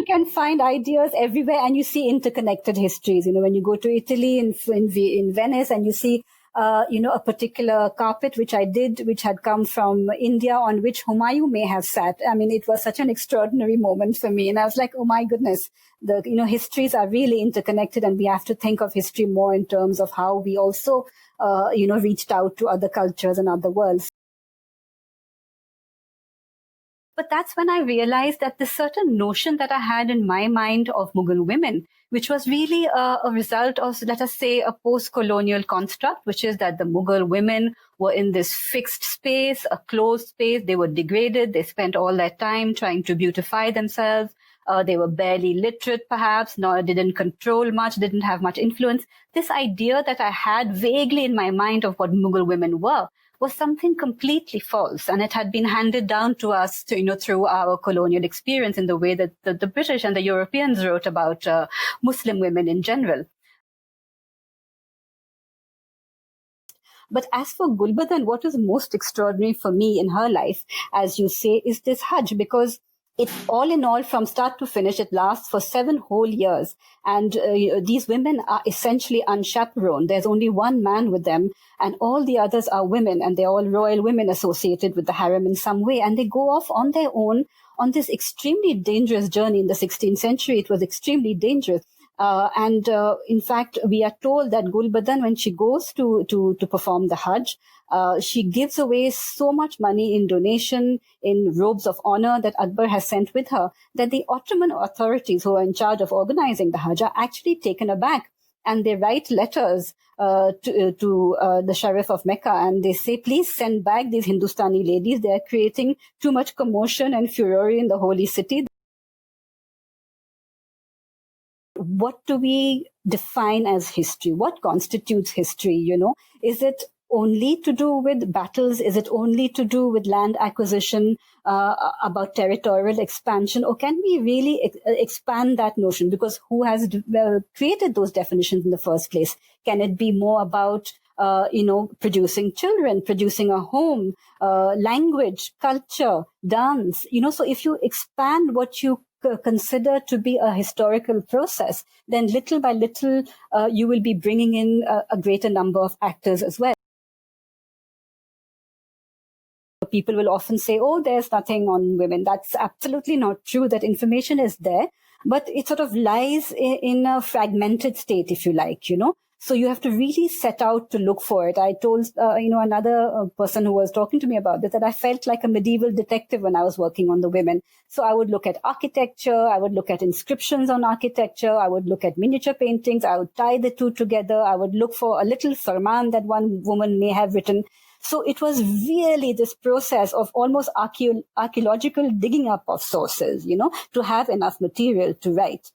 can find ideas everywhere, and you see interconnected histories. When you go to Italy, in Venice, and you see a particular carpet which had come from India, on which Humayun may have sat. I mean, it was such an extraordinary moment for me. And I was like, oh my goodness, histories are really interconnected, and we have to think of history more in terms of how we also, reached out to other cultures and other worlds. But that's when I realized that this certain notion that I had in my mind of Mughal women, which was really a result of, let us say, a post-colonial construct, which is that the Mughal women were in this fixed space, a closed space. They were degraded. They spent all their time trying to beautify themselves. They were barely literate, perhaps, nor didn't control much, didn't have much influence. This idea that I had vaguely in my mind of what Mughal women were was something completely false, and it had been handed down to us, through our colonial experience in the way that the British and the Europeans wrote about Muslim women in general. But as for Gulbadan, what is most extraordinary for me in her life, as you say, is this Hajj, because it, all in all, from start to finish, it lasts for 7 whole years. And these women are essentially unchaperoned. There's only one man with them, and all the others are women, and they're all royal women associated with the harem in some way. And they go off on their own on this extremely dangerous journey. In the 16th century, it was extremely dangerous. In fact, we are told that Gulbadan, when she goes to perform the Hajj, she gives away so much money in donation, in robes of honor that Akbar has sent with her, that the Ottoman authorities who are in charge of organizing the Hajj are actually taken aback. And they write letters to the Sharif of Mecca, and they say, please send back these Hindustani ladies. They are creating too much commotion and furor in the holy city. What do we define as history? What constitutes history? Is it only to do with battles? Is it only to do with land acquisition, about territorial expansion? Or can we really expand that notion? Because who has created those definitions in the first place? Can it be more about, producing children, producing a home, language, culture, dance? So if you expand what you consider to be a historical process, then little by little, you will be bringing in a greater number of actors as well. People will often say, oh, there's nothing on women. That's absolutely not true. That information is there, but it sort of lies in a fragmented state, if you like, So you have to really set out to look for it. I told, another person who was talking to me about this, that I felt like a medieval detective when I was working on the women. So I would look at architecture, I would look at inscriptions on architecture, I would look at miniature paintings, I would tie the two together, I would look for a little farman that one woman may have written. So it was really this process of almost archaeological digging up of sources, to have enough material to write.